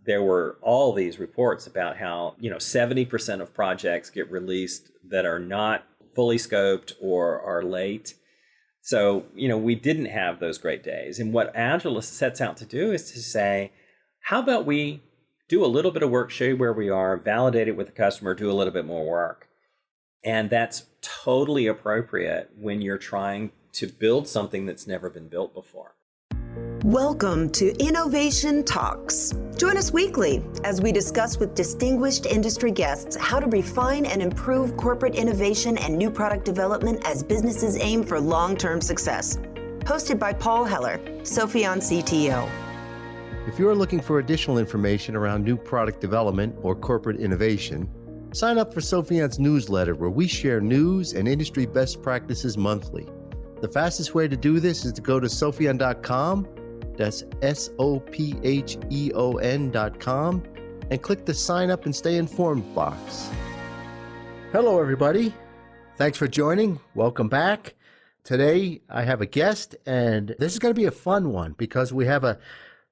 there were all these reports about how, 70% of projects get released that are not fully scoped or are late. So, we didn't have those great days. And what Agile sets out to do is to say, how about we do a little bit of work, show you where we are, validate it with the customer, do a little bit more work. And that's totally appropriate when you're trying to build something that's never been built before. Welcome to Innovation Talks. Join us weekly as we discuss with distinguished industry guests how to refine and improve corporate innovation and new product development as businesses aim for long-term success. Hosted by Paul Heller, Sopheon CTO. If you're looking for additional information around new product development or corporate innovation, sign up for Sopheon's newsletter where we share news and industry best practices monthly. The fastest way to do this is to go to Sopheon.com, that's Sopheon.com, and click the sign up and stay informed box. Hello, everybody. Thanks for joining. Welcome back. Today, I have a guest, and this is going to be a fun one because we have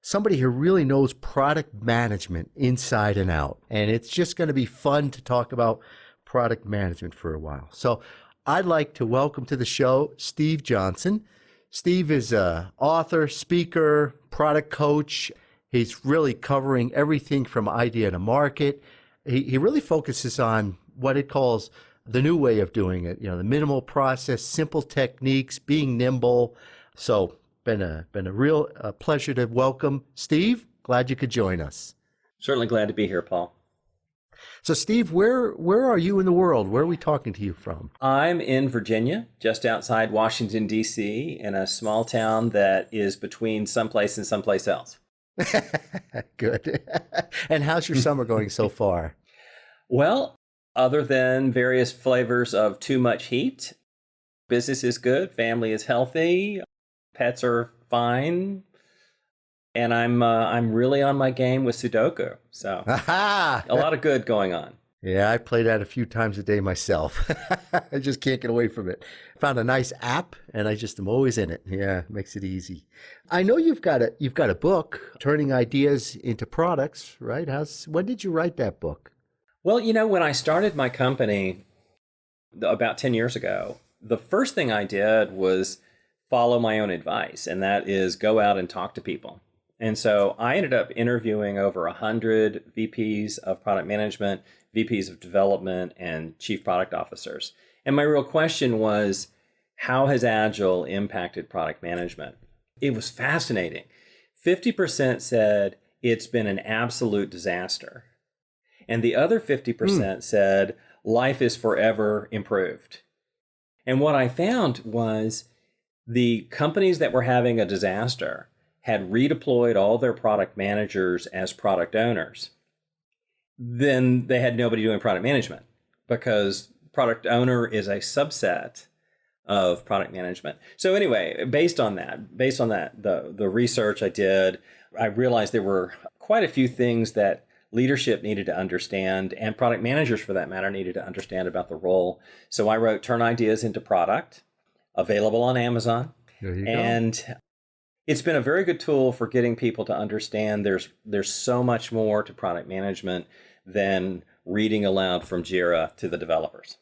somebody who really knows product management inside and out. And it's just going to be fun to talk about product management for a while. So I'd like to welcome to the show Steve Johnson. Steve is an author, speaker, product coach. He's really covering everything from idea to market. He really focuses on what it calls the new way of doing it, the minimal process, simple techniques, being nimble. So been a real pleasure to welcome Steve. Glad you could join us. Certainly glad to be here, Paul. So Steve, where are you in the world? Where are we talking to you from? I'm in Virginia, just outside Washington, D.C., in a small town that is between someplace and someplace else. Good. And how's your summer going so far? Well, other than various flavors of too much heat, business is good, family is healthy, pets are fine. And I'm really on my game with Sudoku. So a lot of good going on. Yeah, I play that a few times a day myself. I just can't get away from it. Found a nice app and I just am always in it. Yeah, it makes it easy. I know you've got a book, Turning Ideas into Products, right? When did you write that book? Well, when I started my company about 10 years ago, the first thing I did was follow my own advice, and that is go out and talk to people. And so I ended up interviewing over 100 VPs of product management, VPs of development, and chief product officers. And my real question was, how has Agile impacted product management? It was fascinating. 50% said it's been an absolute disaster. And the other 50% said life is forever improved. And what I found was the companies that were having a disaster had redeployed all their product managers as product owners. Then they had nobody doing product management because product owner is a subset of product management. So anyway, based on that, the research I did, I realized there were quite a few things that leadership needed to understand, and product managers for that matter needed to understand about the role. So I wrote Turn Ideas into Product, available on Amazon. There you go. And it's been a very good tool for getting people to understand there's so much more to product management than reading aloud from Jira to the developers.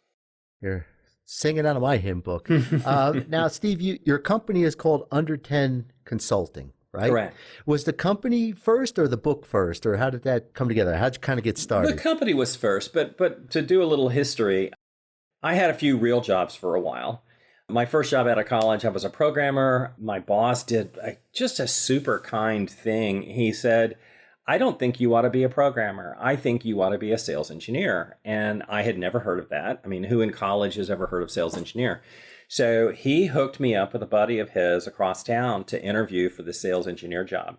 You're singing out of my hymn book. Now, Steve, your company is called Under 10 Consulting, right? Correct. Was the company first or the book first, or how did that come together? How'd you kind of get started? The company was first, but to do a little history, I had a few real jobs for a while. My first job out of college, I was a programmer. My boss did just a super kind thing. He said, I don't think you ought to be a programmer. I think you ought to be a sales engineer. And I had never heard of that. I mean, who in college has ever heard of sales engineer? So he hooked me up with a buddy of his across town to interview for the sales engineer job.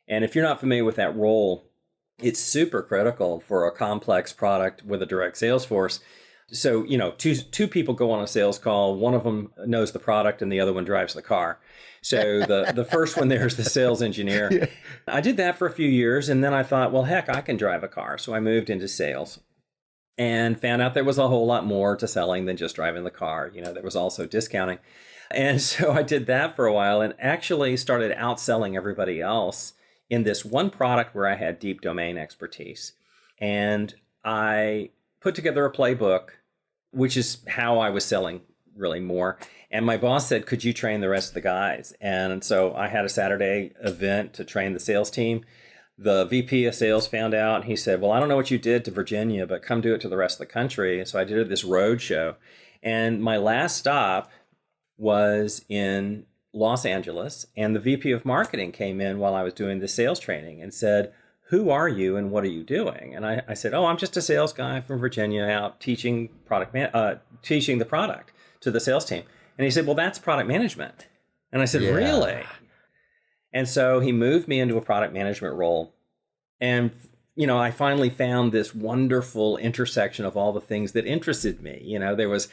And if you're not familiar with that role, it's super critical for a complex product with a direct sales force. So, two people go on a sales call. One of them knows the product and the other one drives the car. So the first one there is the sales engineer. Yeah. I did that for a few years. And then I thought, well, heck, I can drive a car. So I moved into sales and found out there was a whole lot more to selling than just driving the car. There was also discounting. And so I did that for a while and actually started outselling everybody else in this one product where I had deep domain expertise. And I put together a playbook, which is how I was selling really more. And my boss said, could you train the rest of the guys? And so I had a Saturday event to train the sales team. The VP of sales found out, and he said, well, I don't know what you did to Virginia, but come do it to the rest of the country. And so I did this road show. And my last stop was in Los Angeles, and the VP of marketing came in while I was doing the sales training and said, who are you and what are you doing? And I said, oh, I'm just a sales guy from Virginia out teaching teaching the product to the sales team. And he said, well, that's product management. And I said, Yeah. really? And so he moved me into a product management role. And, I finally found this wonderful intersection of all the things that interested me. There was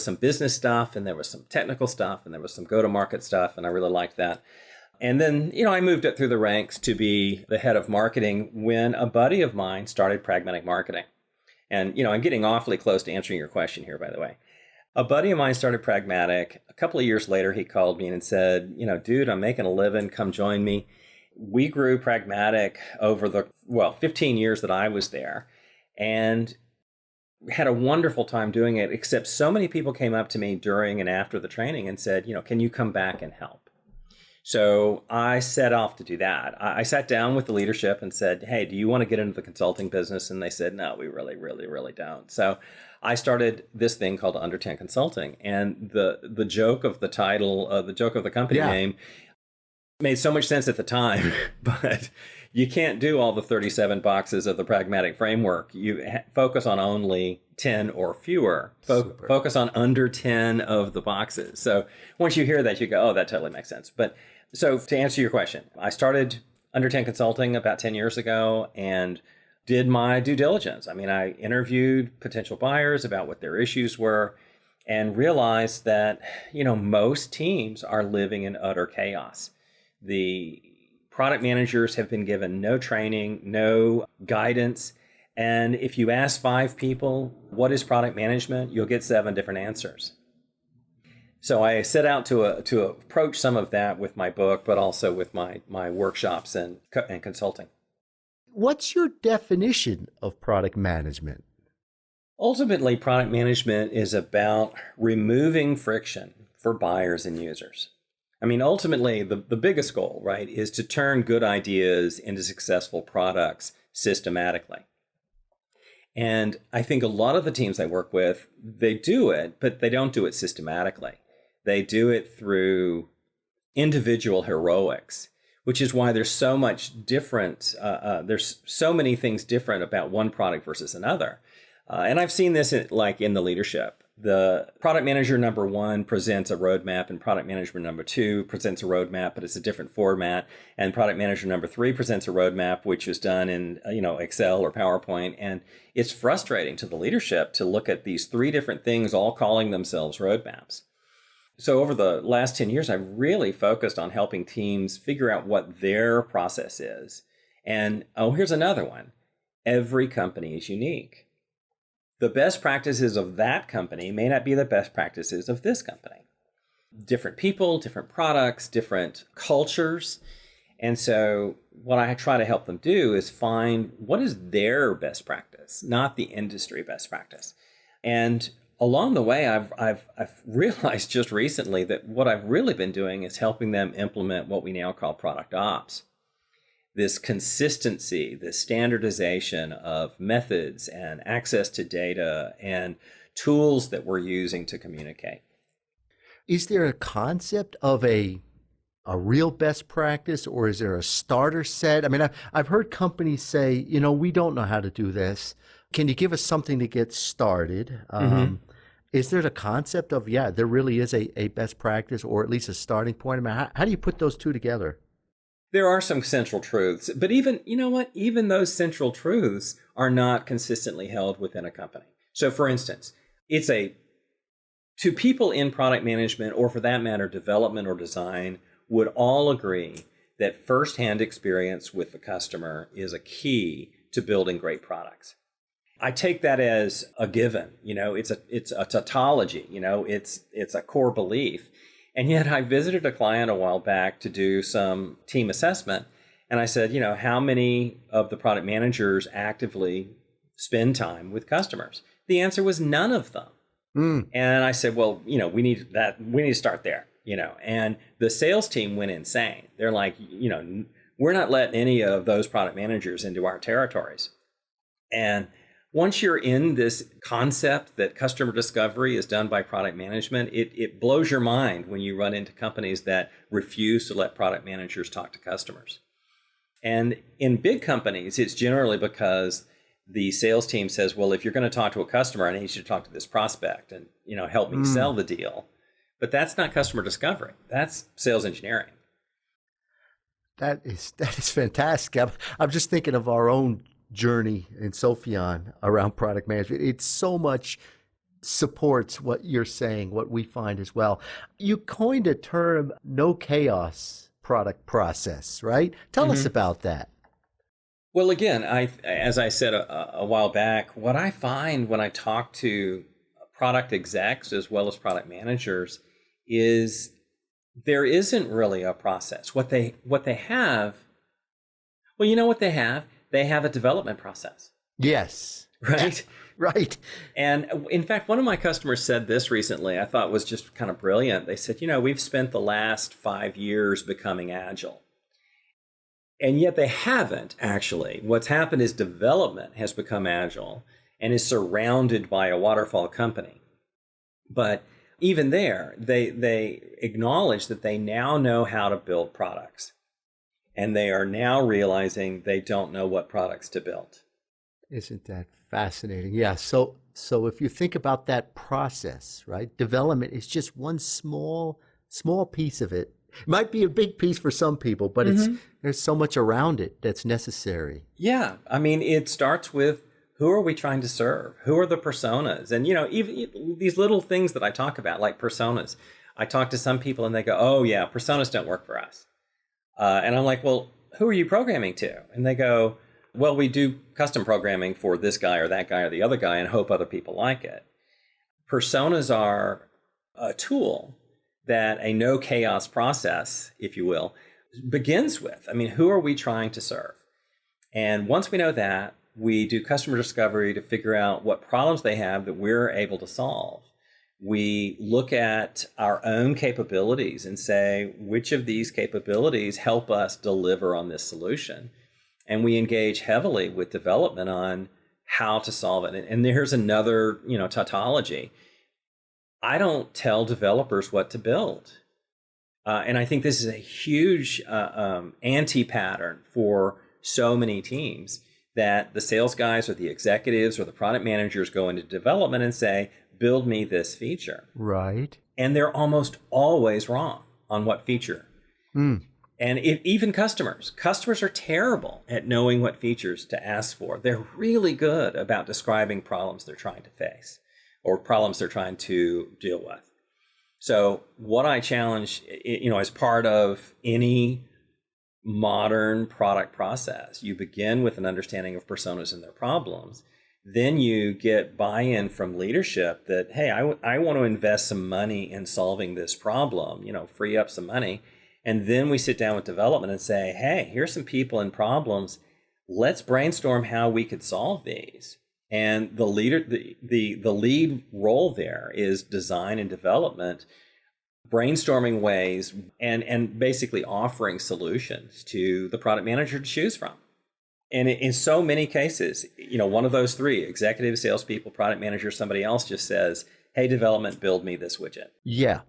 some business stuff, and there was some technical stuff, and there was some go-to-market stuff, and I really liked that. And then, I moved up through the ranks to be the head of marketing when a buddy of mine started Pragmatic Marketing. And, I'm getting awfully close to answering your question here, by the way. A buddy of mine started Pragmatic. A couple of years later, he called me and said, dude, I'm making a living. Come join me. We grew Pragmatic over the 15 years that I was there, and had a wonderful time doing it, except so many people came up to me during and after the training and said, can you come back and help? So I set off to do that. I sat down with the leadership and said, hey, do you want to get into the consulting business? And they said, no, we really, really, really don't. So I started this thing called Under 10 Consulting. And the joke of the title, the joke of the company name made so much sense at the time, but you can't do all the 37 boxes of the pragmatic framework. You focus on only 10 or fewer. Focus on under 10 of the boxes. So once you hear that, you go, oh, that totally makes sense. But so to answer your question, I started Under 10 Consulting about 10 years ago and did my due diligence. I interviewed potential buyers about what their issues were and realized that, most teams are living in utter chaos. The product managers have been given no training, no guidance. And if you ask 5 people, what is product management? You'll get 7 different answers. So I set out to approach some of that with my book, but also with my workshops and consulting. What's your definition of product management? Ultimately, product management is about removing friction for buyers and users. Ultimately, the biggest goal, right, is to turn good ideas into successful products systematically. And I think a lot of the teams I work with, they do it, but they don't do it systematically. They do it through individual heroics, which is why there's so much different. There's so many things different about one product versus another. And I've seen this in the leadership. The product manager number 1 presents a roadmap, and product manager number 2 presents a roadmap, but it's a different format. And product manager number 3 presents a roadmap, which is done in Excel or PowerPoint. And it's frustrating to the leadership to look at these 3 different things all calling themselves roadmaps. So over the last 10 years, I've really focused on helping teams figure out what their process is. And here's another one. Every company is unique. The best practices of that company may not be the best practices of this company. Different people, different products, different cultures. And so what I try to help them do is find what is their best practice, not the industry best practice. And along the way, I've realized just recently that what I've really been doing is helping them implement what we now call product ops. This consistency, this standardization of methods and access to data and tools that we're using to communicate. Is there a concept of a real best practice, or is there a starter set? I've heard companies say, we don't know how to do this. Can you give us something to get started? Is there the concept of, there really is a best practice, or at least a starting point? How do you put those two together? There are some central truths, but even those central truths are not consistently held within a company. So for instance, to people in product management, or for that matter, development or design, would all agree that firsthand experience with the customer is a key to building great products. I take that as a given. It's a tautology. It's a core belief. And yet I visited a client a while back to do some team assessment, And I said, how many of the product managers actively spend time with customers? The answer was none of them. And I said, well, we need to start there, and the sales team went insane. They're like, we're not letting any of those product managers into our territories. And once you're in this concept that customer discovery is done by product management, it blows your mind when you run into companies that refuse to let product managers talk to customers. And in big companies, it's generally because the sales team says, well, if you're going to talk to a customer, I need you to talk to this prospect and, help me sell the deal. But that's not customer discovery. That's sales engineering. That is fantastic. I'm just thinking of our own journey in Sophion around product management. It so much supports what you're saying, what we find as well. You coined a term, no chaos product process, right? Tell us about that. Well, again, as I said a while back, what I find when I talk to product execs as well as product managers is there isn't really a process. What they have, well, you know what they have? They have a development process. Yes. Right? Right. And in fact, one of my customers said this recently, I thought was just kind of brilliant. They said, we've spent the last 5 years becoming agile. And yet they haven't, actually. What's happened is development has become agile and is surrounded by a waterfall company. But even there, they acknowledge that they now know how to build products. And they are now realizing they don't know what products to build. Isn't that fascinating? Yeah. So if you think about that process, right? Development is just one small piece of it. It might be a big piece for some people, but there's so much around it that's necessary. Yeah. I mean, it starts with who are we trying to serve? Who are the personas? And, even these little things that I talk about, like personas, I talk to some people and they go, oh, yeah, personas don't work for us. And I'm like, well, who are you programming to? And they go, well, we do custom programming for this guy or that guy or the other guy and hope other people like it. Personas are a tool that a no chaos process, if you will, begins with. I mean, who are we trying to serve? And once we know that, we do customer discovery to figure out what problems they have that we're able to solve. We look at our own capabilities and say, which of these capabilities help us deliver on this solution? And we engage heavily with development on how to solve it. And here's another, tautology. I don't tell developers what to build. And I think this is a huge anti-pattern for so many teams, that the sales guys or the executives or the product managers go into development and say, build me this feature. Right. And they're almost always wrong on what feature. And even customers are terrible at knowing what features to ask for. They're really good about describing problems they're trying to face or problems they're trying to deal with. So what I challenge, as part of any modern product process, you begin with an understanding of personas and their problems. Then you get buy-in from leadership that, hey, I want to invest some money in solving this problem, free up some money. And then we sit down with development and say, hey, here's some people and problems. Let's brainstorm how we could solve these. And the lead role there is design and development, brainstorming ways and basically offering solutions to the product manager to choose from. And in so many cases, one of those three, executive, salespeople, product manager, somebody else just says, hey, development, build me this widget. Yeah.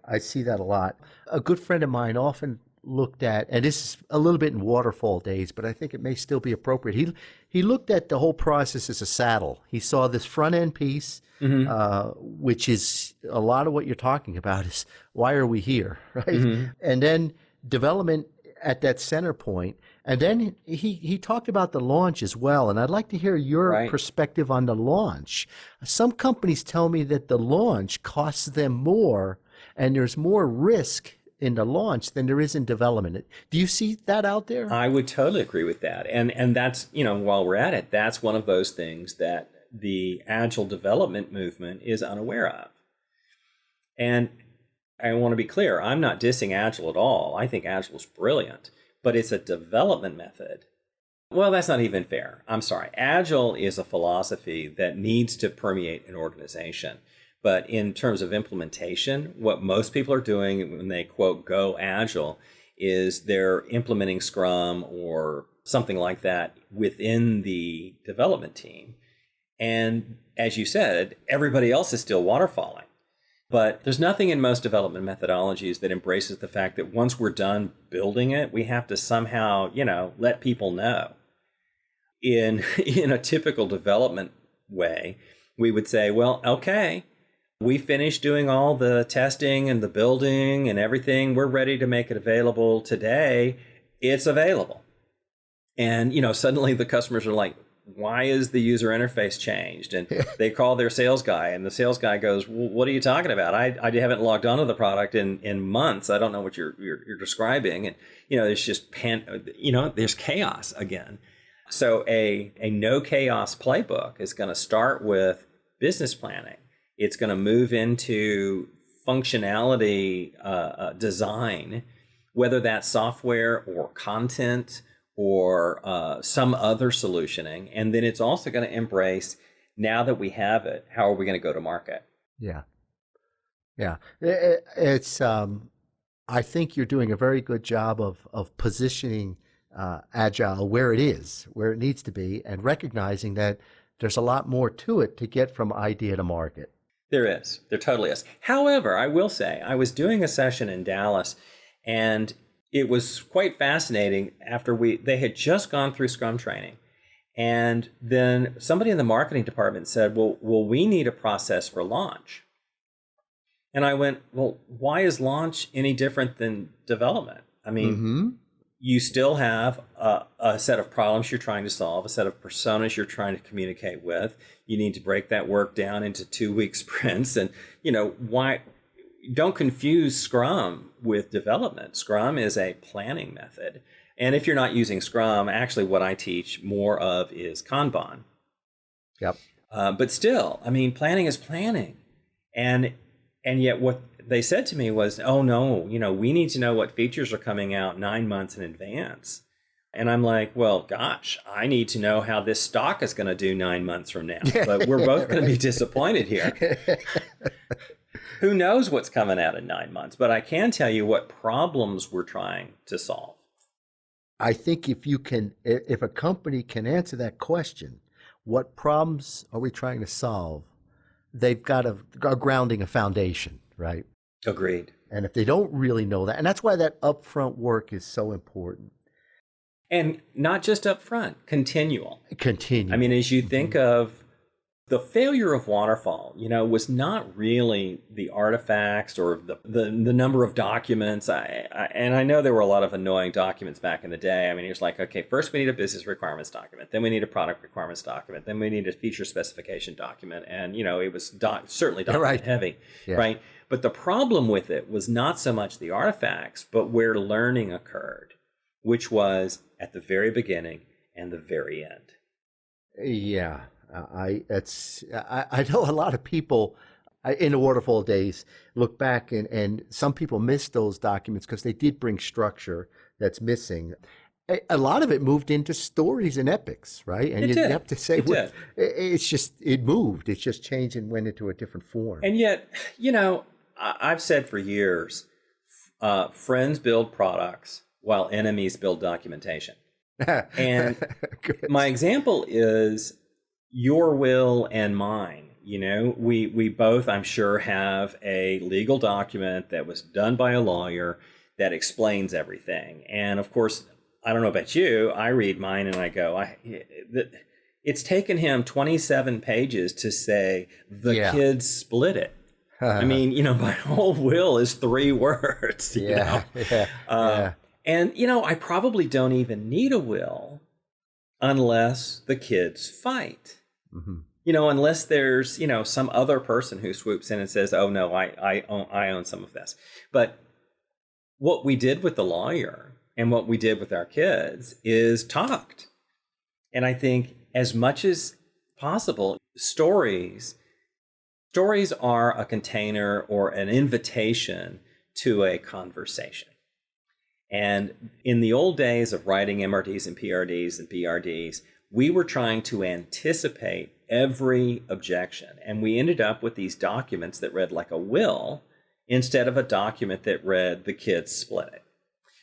I see that a lot. A good friend of mine often looked at, and this is a little bit in waterfall days, but I think it may still be appropriate. He looked at the whole process as a saddle. He saw this front end piece, which is a lot of what you're talking about is why are we here, right? And then development at that center point. And then he talked about the launch as well. And I'd like to hear your perspective on the launch. Some companies tell me that the launch costs them more and there's more risk in the launch than there is in development. Do you see that out there? I would totally agree with that. And that's, while we're at it, that's one of those things that the agile development movement is unaware of. And I want to be clear, I'm not dissing Agile at all. I think Agile is brilliant, but it's a development method. Well, that's not even fair. I'm sorry. Agile is a philosophy that needs to permeate an organization. But in terms of implementation, what most people are doing when they quote go Agile is they're implementing Scrum or something like that within the development team. And as you said, everybody else is still waterfalling. But there's nothing in most development methodologies that embraces the fact that once we're done building it, we have to somehow, let people know. In a typical development way, we would say, well, okay, we finished doing all the testing and the building and everything. We're ready to make it available today. It's available. And, suddenly the customers are like, why is the user interface changed? And they call their sales guy, and the sales guy goes, well, what are you talking about? I haven't logged onto the product in months. I don't know what you're describing. And, there's just there's chaos again. So a no chaos playbook is going to start with business planning. It's going to move into functionality design, whether that's software or content or some other solutioning. And then it's also going to embrace, now that we have it, how are we going to go to market? Yeah. Yeah. It's, I think you're doing a very good job of positioning Agile where it is, where it needs to be, and recognizing that there's a lot more to it to get from idea to market. There is. There totally is. However, I will say, I was doing a session in Dallas, and it was quite fascinating. They had just gone through Scrum training, and then somebody in the marketing department said, well, we need a process for launch. And I went, well, why is launch any different than development? I mean, you still have a set of problems you're trying to solve, a set of personas you're trying to communicate with. You need to break that work down into 2-week sprints. And, why? Don't confuse Scrum with development. Scrum is a planning method. And if you're not using Scrum, actually what I teach more of is Kanban. Yep. But still, planning is planning. And yet what they said to me was, oh no, we need to know what features are coming out 9 months in advance. And I'm like, well, gosh, I need to know how this stock is going to do 9 months from now. But we're both going to be disappointed here. Who knows what's coming out in 9 months? But I can tell you what problems we're trying to solve. I think if a company can answer that question, what problems are we trying to solve? They've got a grounding, a foundation, right? Agreed. And if they don't really know that, and that's why that upfront work is so important. And not just upfront, continual. Continual. As you think of the failure of Waterfall, was not really the artifacts or the number of documents. And I know there were a lot of annoying documents back in the day. It was like, okay, first we need a business requirements document, then we need a product requirements document, then we need a feature specification document. And, it was certainly document heavy, right? But the problem with it was not so much the artifacts, but where learning occurred, which was at the very beginning and the very end. Yeah. I know a lot of people in the waterfall days look back and some people miss those documents because they did bring structure that's missing. A lot of it moved into stories and epics, right? And you have to say, it moved. It's just changed and went into a different form. And yet, I've said for years, friends build products while enemies build documentation. And my example is your will and mine. We both, I'm sure, have a legal document that was done by a lawyer that explains everything. And of course, I don't know about you, I read mine and I go, it's taken him 27 pages to say the kids split it. My whole will is 3 words. And, I probably don't even need a will unless the kids fight. Unless there's, some other person who swoops in and says, oh, no, I own some of this. But what we did with the lawyer and what we did with our kids is talked. And I think as much as possible, stories are a container or an invitation to a conversation. And in the old days of writing MRDs and PRDs and BRDs, we were trying to anticipate every objection. And we ended up with these documents that read like a will instead of a document that read the kids split it.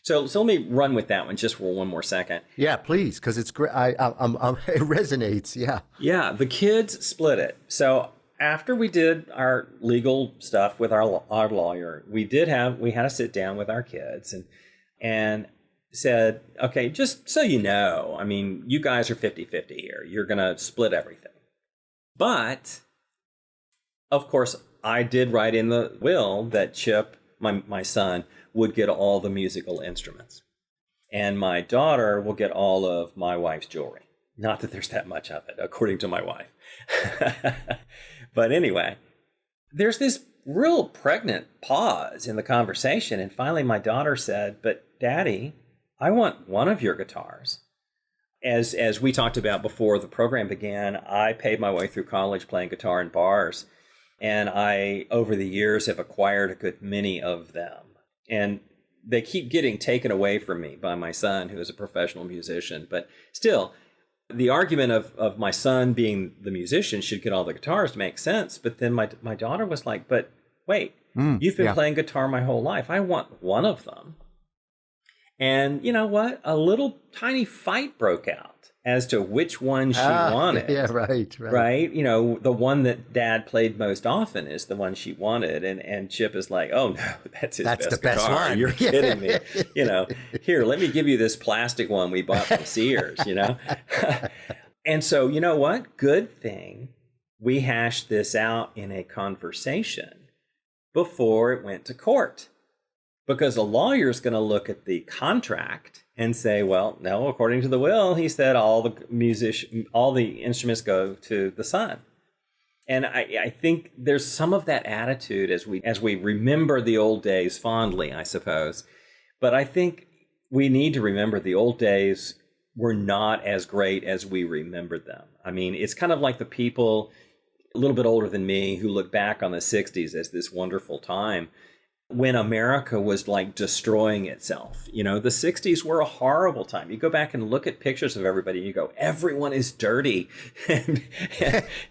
So let me run with that one just for one more second. Yeah, please, because it's great. It resonates. Yeah. Yeah, the kids split it. So after we did our legal stuff with our lawyer, we had to sit down with our kids and said, okay, just so you know, I mean, you guys are 50-50 here. You're going to split everything. But, of course, I did write in the will that Chip, my son, would get all the musical instruments. And my daughter will get all of my wife's jewelry. Not that there's that much of it, according to my wife. But anyway, there's this real pregnant pause in the conversation. And finally, my daughter said, but Daddy, I want one of your guitars. As we talked about before the program began, I paid my way through college playing guitar in bars. And I, over the years, have acquired a good many of them. And they keep getting taken away from me by my son, who is a professional musician. But still, the argument of my son being the musician should get all the guitars makes sense. But then my daughter was like, but wait, you've been playing guitar my whole life. I want one of them. And you know what? A little tiny fight broke out as to which one she wanted. Yeah, right. Right? You know, the one that Dad played most often is the one she wanted. And Chip is like, oh, no, that's the best guitar. One. You're kidding me. You know, here, let me give you this plastic one we bought from Sears, you know? And so, you know what? Good thing we hashed this out in a conversation before it went to court. Because a lawyer's going to look at the contract and say, well, no, according to the will, he said all the instruments go to the son. And I think there's some of that attitude as we remember the old days fondly, I suppose. But I think we need to remember the old days were not as great as we remembered them. I mean, it's kind of like the people a little bit older than me who look back on the 60s as this wonderful time when America was like destroying itself. You know, the 60s were a horrible time. You go back and look at pictures of everybody and you go, everyone is dirty and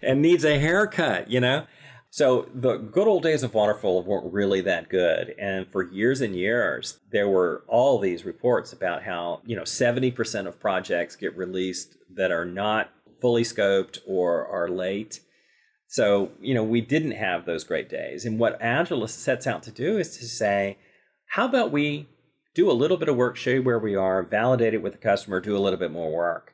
needs a haircut, you know? So the good old days of waterfall weren't really that good. And for years and years, there were all these reports about how, 70% of projects get released that are not fully scoped or are late. So, we didn't have those great days. And what Agile sets out to do is to say, how about we do a little bit of work, show you where we are, validate it with the customer, do a little bit more work.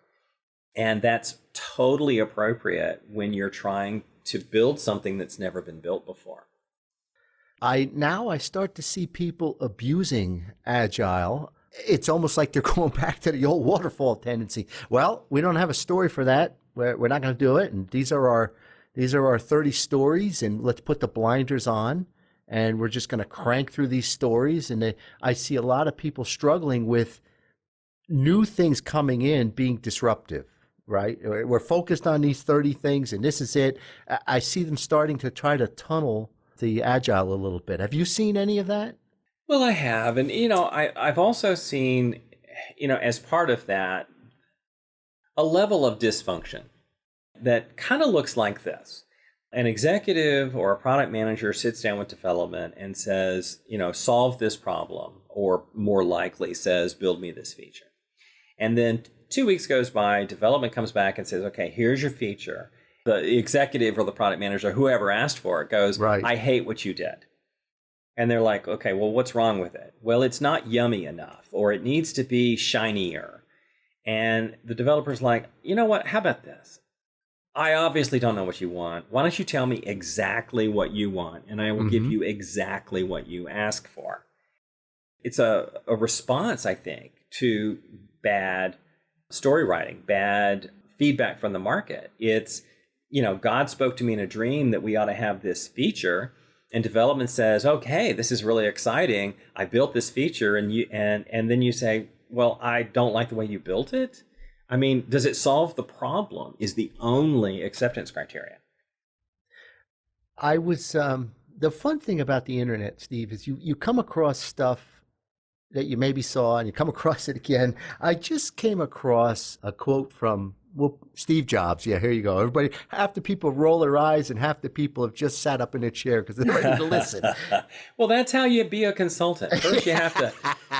And that's totally appropriate when you're trying to build something that's never been built before. I start to see people abusing Agile. It's almost like they're going back to the old waterfall tendency. Well, we don't have a story for that. We're not going to do it. And these are our 30 stories, and let's put the blinders on, and we're just going to crank through these stories. And I see a lot of people struggling with new things coming in being disruptive, right? We're focused on these 30 things, and this is it. I see them starting to try to tunnel the Agile a little bit. Have you seen any of that? Well, I have. And, I've also seen, as part of that, a level of dysfunction that kind of looks like this. An executive or a product manager sits down with development and says, solve this problem, or more likely says, build me this feature. And then 2 weeks goes by, development comes back and says, okay, here's your feature. The executive or the product manager, whoever asked for it, goes, right. I hate what you did. And they're like, okay, well, what's wrong with it? Well, it's not yummy enough, or it needs to be shinier. And the developer's like, you know what? How about this? I obviously don't know what you want. Why don't you tell me exactly what you want, and I will give you exactly what you ask for. It's a response, I think, to bad story writing, bad feedback from the market. It's, God spoke to me in a dream that we ought to have this feature, and development says, okay, this is really exciting. I built this feature, and then you say, well, I don't like the way you built it. I mean, does it solve the problem is the only acceptance criteria. I was, the fun thing about the internet, Steve, is you come across stuff that you maybe saw and you come across it again. I just came across a quote from Steve Jobs. Yeah, here you go. Everybody, half the people roll their eyes and half the people have just sat up in their chair because they're ready to listen. Well, that's how you be a consultant. First, you have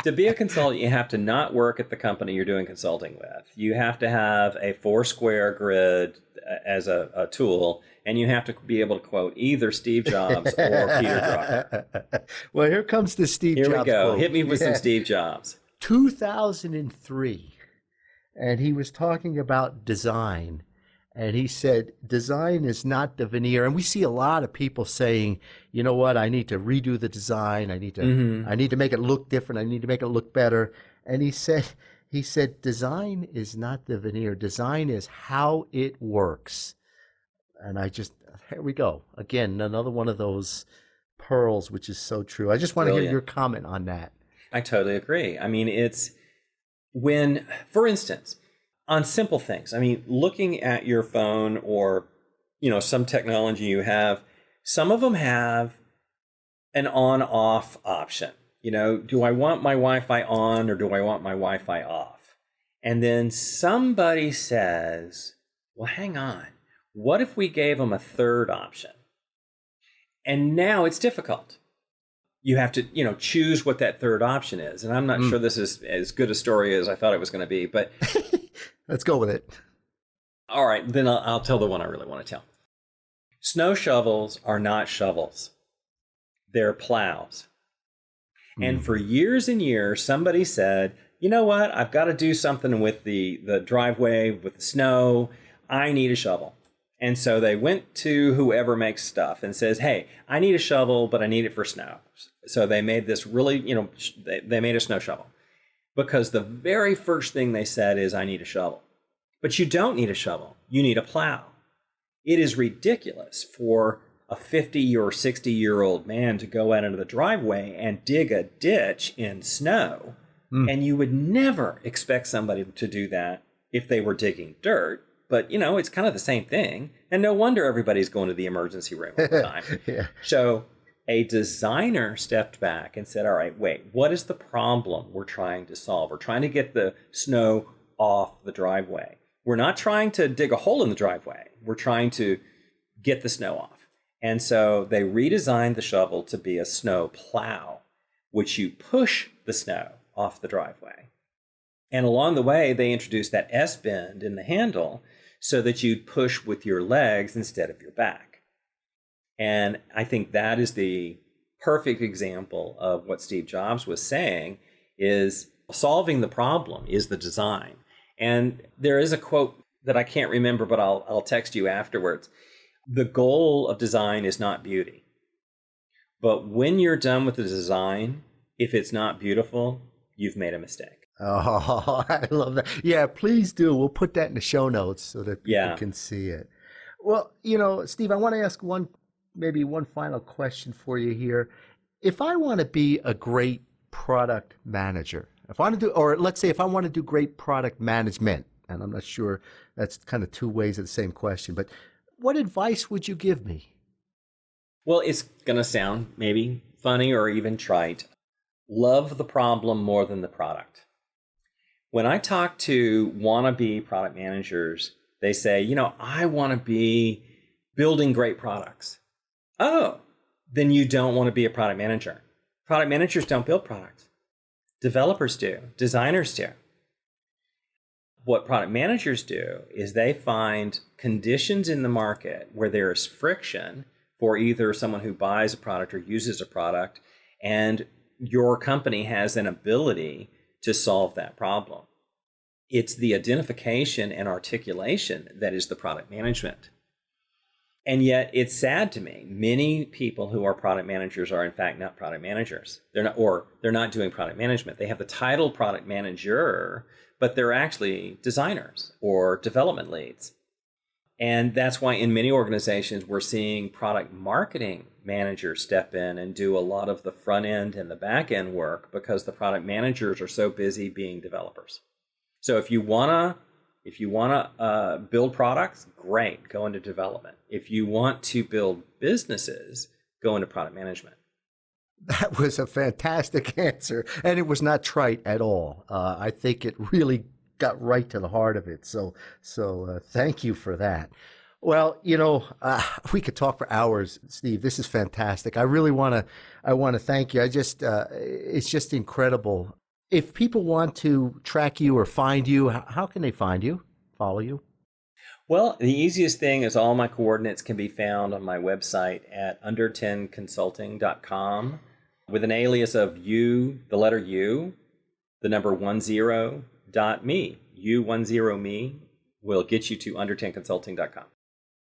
to be a consultant, you have to not work at the company you're doing consulting with. You have to have a 4-square grid as a tool, and you have to be able to quote either Steve Jobs or Peter Drucker. Well, here comes the Steve Jobs Here we go. quote. Hit me with some Steve Jobs. 2003. And he was talking about design. And he said, design is not the veneer. And we see a lot of people saying, you know what, I need to redo the design. I need to make it look different. I need to make it look better. And he said, design is not the veneer. Design is how it works. And here we go. Again, another one of those pearls, which is so true. I just want to hear your comment on that. I totally agree. I mean, it's when, for instance, on simple things, I mean, looking at your phone or, some technology you have, some of them have an on-off option. Do I want my Wi-Fi on or do I want my Wi-Fi off? And then somebody says, well, hang on. What if we gave them a third option? And now it's difficult. You have to, choose what that third option is. And I'm not sure this is as good a story as I thought it was going to be, but let's go with it. All right, then I'll tell the one I really want to tell. Snow shovels are not shovels. They're plows. And for years and years, somebody said, you know what? I've got to do something with the driveway, with the snow. I need a shovel. And so they went to whoever makes stuff and says, hey, I need a shovel, but I need it for snow. So they made this really, they made a snow shovel. Because the very first thing they said is, I need a shovel. But you don't need a shovel. You need a plow. It is ridiculous for a 50 or 60-year-old man to go out into the driveway and dig a ditch in snow. And you would never expect somebody to do that if they were digging dirt. But, it's kind of the same thing. And no wonder everybody's going to the emergency room all the time. Yeah. So a designer stepped back and said, all right, wait, what is the problem we're trying to solve? We're trying to get the snow off the driveway. We're not trying to dig a hole in the driveway. We're trying to get the snow off. And so they redesigned the shovel to be a snow plow, which you push the snow off the driveway. And along the way, they introduced that S-bend in the handle so that you'd push with your legs instead of your back. And I think that is the perfect example of what Steve Jobs was saying, is solving the problem is the design. And there is a quote that I can't remember, but I'll text you afterwards. The goal of design is not beauty. But when you're done with the design, if it's not beautiful, you've made a mistake. Oh, I love that. Yeah, please do. We'll put that in the show notes so that people can see it. Well, Steve, I want to ask one final question for you here. If I want to be a great product manager, if I want to do, or let's say if I want to do great product management, and I'm not sure, that's kind of two ways of the same question, but what advice would you give me? Well, it's going to sound maybe funny or even trite. Love the problem more than the product. When I talk to wannabe product managers, they say, I want to be building great products. Oh, then you don't want to be a product manager. Product managers don't build products. Developers do. Designers do. What product managers do is they find conditions in the market where there is friction for either someone who buys a product or uses a product, and your company has an ability to solve that problem. It's the identification and articulation that is the product management. And yet it's sad to me. Many people who are product managers are in fact not product managers. They're not doing product management. They have the title product manager, but they're actually designers or development leads. And that's why in many organizations we're seeing product marketing managers step in and do a lot of the front end and the back end work because the product managers are so busy being developers. So if you wanna build products, great, go into development. If you want to build businesses, go into product management. That was a fantastic answer, and it was not trite at all. I think it really got right to the heart of it. So thank you for that. Well, we could talk for hours, Steve. This is fantastic. I want to thank you. It's just incredible. If people want to track you or find you, how can they find you, follow you? Well, the easiest thing is all my coordinates can be found on my website at under10consulting.com with an alias of U, the letter U, the number 10.me. U10me will get you to under10consulting.com.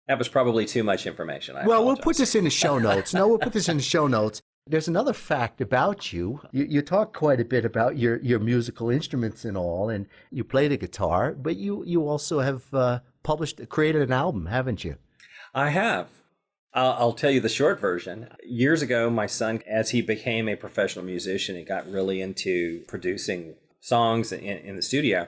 That was probably too much information. Well, we'll put this in the show notes. No, we'll put this in the show notes. There's another fact about you. You talk quite a bit about your musical instruments and all, and you play the guitar, but you also have created an album, haven't you? I have. I'll tell you the short version. Years ago, my son, as he became a professional musician, he got really into producing songs in the studio.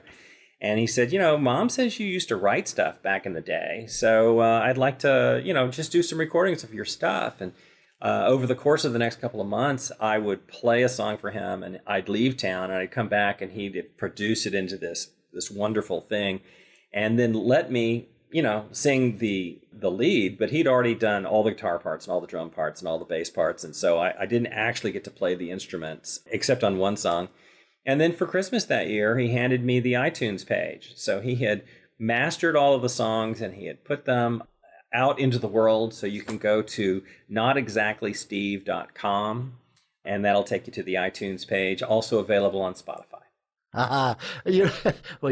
And he said, Mom says you used to write stuff back in the day. So I'd like to, just do some recordings of your stuff. And over the course of the next couple of months, I would play a song for him and I'd leave town and I'd come back and he'd produce it into this wonderful thing and then let me, sing the lead. But he'd already done all the guitar parts and all the drum parts and all the bass parts. And so I didn't actually get to play the instruments except on one song. And then for Christmas that year, he handed me the iTunes page. So he had mastered all of the songs and he had put them out into the world. So you can go to notexactlysteve.com and that'll take you to the iTunes page, also available on Spotify. Well,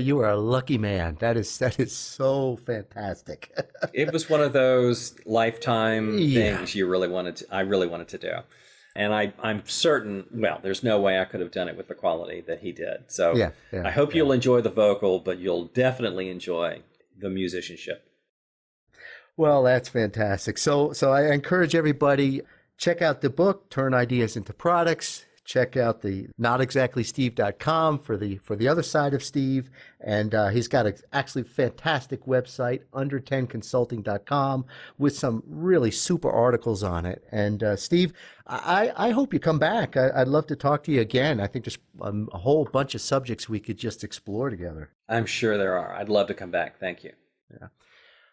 you are a lucky man. That is so fantastic. It was one of those lifetime things I really wanted to do. And I'm certain, there's no way I could have done it with the quality that he did. So I hope you'll enjoy the vocal, but you'll definitely enjoy the musicianship. Well, that's fantastic. So I encourage everybody, check out the book, Turn Ideas into Products. Check out the notexactlysteve.com for the other side of Steve. And he's got a actually fantastic website, under10consulting.com, with some really super articles on it. And Steve, I hope you come back. I'd love to talk to you again. I think there's a whole bunch of subjects we could just explore together. I'm sure there are. I'd love to come back. Thank you. Yeah.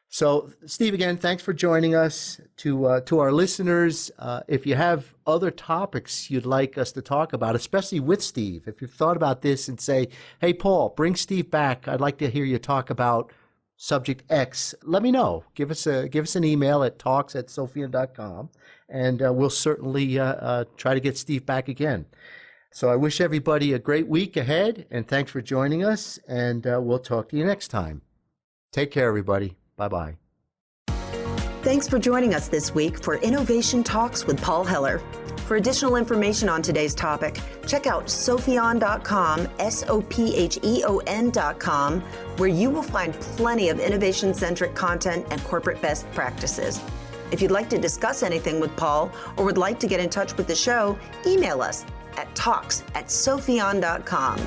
So, Steve, again, thanks for joining us. To our listeners, if you have other topics you'd like us to talk about, especially with Steve, if you've thought about this and say, hey, Paul, bring Steve back. I'd like to hear you talk about subject X. Let me know. Give us an email at talks@sophian.com, and we'll certainly try to get Steve back again. So I wish everybody a great week ahead, and thanks for joining us, and we'll talk to you next time. Take care, everybody. Bye-bye. Thanks for joining us this week for Innovation Talks with Paul Heller. For additional information on today's topic, check out sopheon.com, SOPHEON.com, where you will find plenty of innovation-centric content and corporate best practices. If you'd like to discuss anything with Paul or would like to get in touch with the show, email us at talks@sopheon.com.